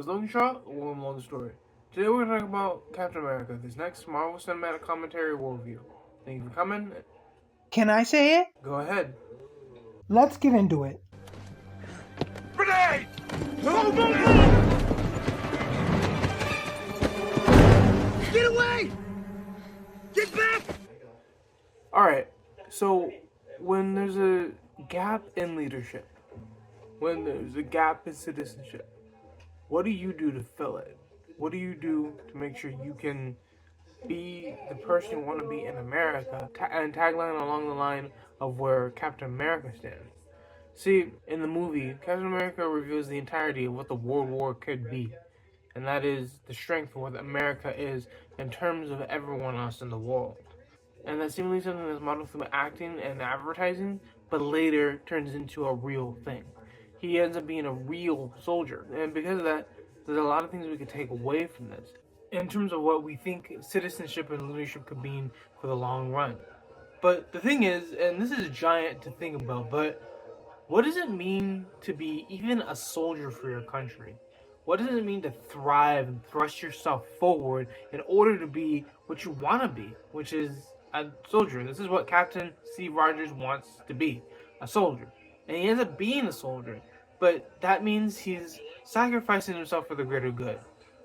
is Logan Shaw, welcome to Logansstory. Today we're going to talk about Captain America, this next Marvel Cinematic Commentary Worldview. Thank you for coming. Can I say it? Go ahead. Let's get into it. Grenade! Move! Get away! Get back! Alright, so when there's a gap in leadership, when there's a gap in citizenship, what do you do to fill it? What do you do to make sure you can be the person you want to be in America? And tagline along the line of where Captain America stands. See, in the movie, Captain America reveals the entirety of what the World War could be. And that is the strength of what America is in terms of everyone else in the world. And that's seemingly something that's modeled through acting and advertising, but later turns into a real thing. He ends up being a real soldier. And because of that, there's a lot of things we could take away from this in terms of what we think citizenship and leadership could mean for the long run. But the thing is, and this is giant to think about, but what does it mean to be even a soldier for your country? What does it mean to thrive and thrust yourself forward in order to be what you want to be, which is a soldier? This is what Captain Steve Rogers wants to be, a soldier. And he ends up being a soldier, but that means he's sacrificing himself for the greater good.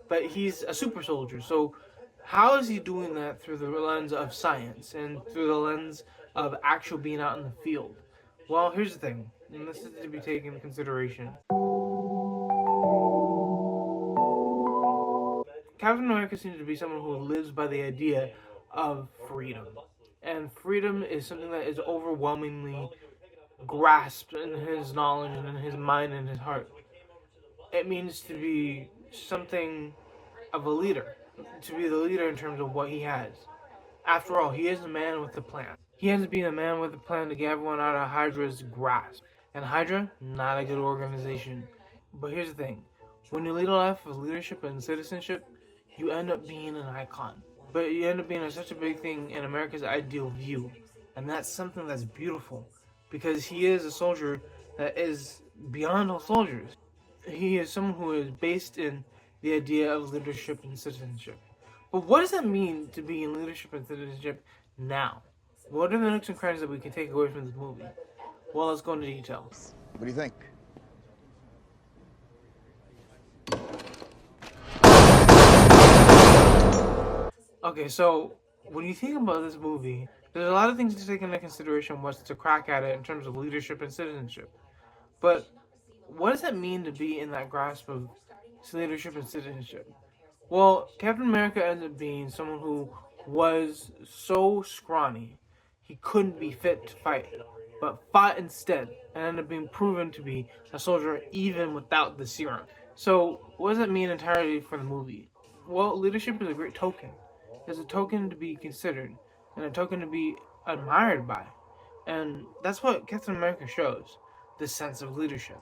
But he's a super soldier, so how is he doing that through the lens of science and through the lens of actual being out in the field? Well, here's the thing, and this is to be taken into consideration. Captain America seems to be someone who lives by the idea of freedom. And freedom is something that is overwhelmingly grasped in his knowledge and in his mind and his heart. It means to be something of a leader, to be the leader in terms of what he has. After all, he is a man with a plan. He ends up being a man with a plan to get everyone out of Hydra's grasp. And Hydra, not a good organization. But here's the thing. When you lead a life of leadership and citizenship, you end up being an icon. But you end up being such a big thing in America's ideal view. And that's something that's beautiful. Because he is a soldier that is beyond all soldiers. He is someone who is based in the idea of leadership and citizenship. But what does that mean to be in leadership and citizenship now? What are the nooks and crannies that we can take away from this movie? Well, let's go into detail. What do you think? Okay, so when you think about this movie, there's a lot of things to take into consideration what's to crack at it in terms of leadership and citizenship. But what does that mean to be in that grasp of leadership and citizenship? Well, Captain America ends up being someone who was so scrawny, he couldn't be fit to fight, but fought instead, and ended up being proven to be a soldier even without the serum. So, what does that mean entirely for the movie? Well, leadership is a great token. It's a token to be considered, and a token to be admired by. And that's what Captain America shows, this sense of leadership,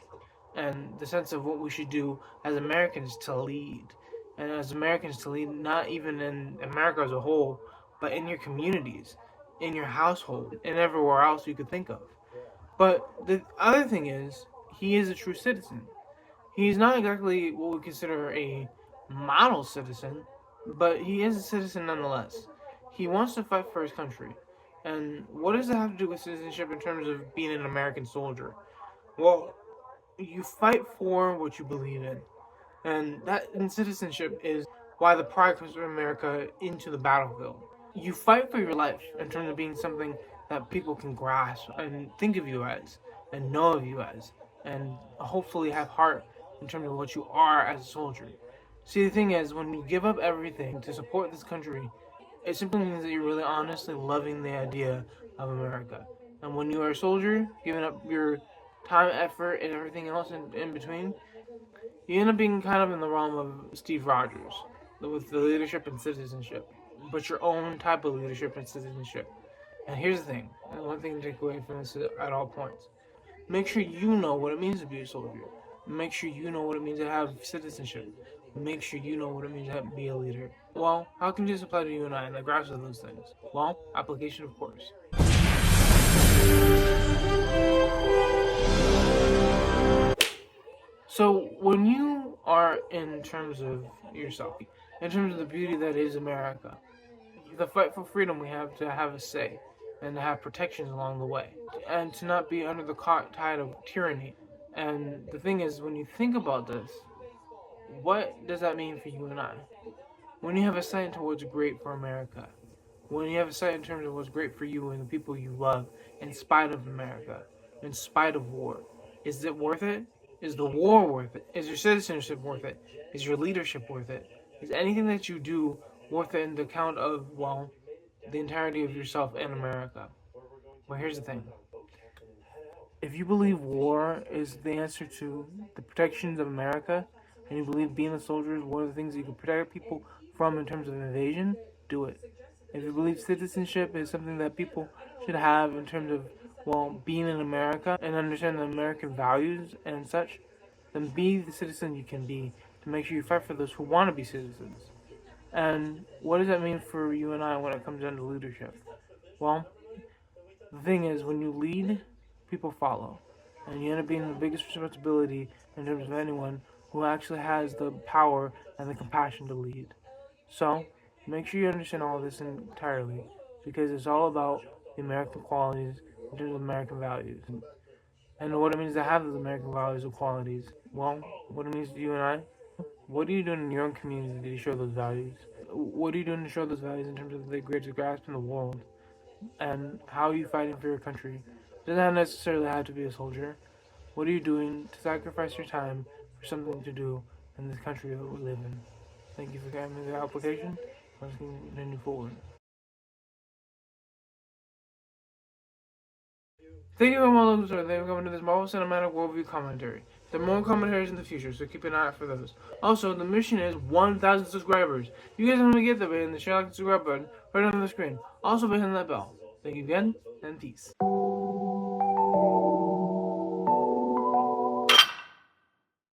and the sense of what we should do as Americans to lead. And as Americans to lead, not even in America as a whole, but in your communities, in your household, and everywhere else you could think of. But the other thing is, he is a true citizen. He's not exactly what we consider a model citizen, but he is a citizen nonetheless. He wants to fight for his country. And what does that have to do with citizenship in terms of being an American soldier? Well, you fight for what you believe in. And that in citizenship is why the pride comes from America into the battlefield. You fight for your life in terms of being something that people can grasp and think of you as, and know of you as, and hopefully have heart in terms of what you are as a soldier. See, the thing is, when you give up everything to support this country, it simply means that you're really honestly loving the idea of America. And when you are a soldier, giving up your time, effort, and everything else in between, you end up being kind of in the realm of Steve Rogers, with the leadership and citizenship, but your own type of leadership and citizenship. And here's the thing, and one thing to take away from this at all points. Make sure you know what it means to be a soldier. Make sure you know what it means to have citizenship. Make sure you know what it means to be a leader. Well, how can this apply to you and I in the grasp of those things? Well, application, of course. So when you are in terms of yourself, in terms of the beauty that is America. The fight for freedom, we have to have a say and to have protections along the way and to not be under the tide of tyranny. And the thing is, when you think about this, what does that mean for you and I? When you have a sight towards great for America, when you have a sight in terms of what's great for you and the people you love, in spite of America, in spite of war, is it worth it? Is the war worth it? Is your citizenship worth it? Is your leadership worth it? Is anything that you do worth it in the account of, well, the entirety of yourself and America? Well, here's the thing. If you believe war is the answer to the protections of America, and you believe being a soldier is one of the things that you can protect people from in terms of invasion, do it. If you believe citizenship is something that people should have in terms of, well, being in America and understand the American values and such, then be the citizen you can be to make sure you fight for those who want to be citizens. And what does that mean for you and I when it comes down to leadership? Well, the thing is, when you lead, people follow. And you end up being the biggest responsibility in terms of anyone who actually has the power and the compassion to lead. So, make sure you understand all this entirely, because it's all about the American qualities in terms of American values. And what it means to have those American values and qualities. Well, what it means to you and I. What are you doing in your own community to show those values? What are you doing to show those values in terms of the greatest grasp in the world? And how are you fighting for your country? It doesn't not necessarily have to be a soldier. What are you doing to sacrifice your time for something to do in this country that we live in? Thank you for giving me the application. Let's continue forward. Thank you for Logansstory. They're coming to this Marvel Cinematic Worldview commentary. There are more commentaries in the future, so keep an eye out for those. Also, the mission is 1,000 subscribers. You guys are going to get there by hitting the share, like, and subscribe button right on the screen. Also, by hitting that bell. Thank you again, and peace.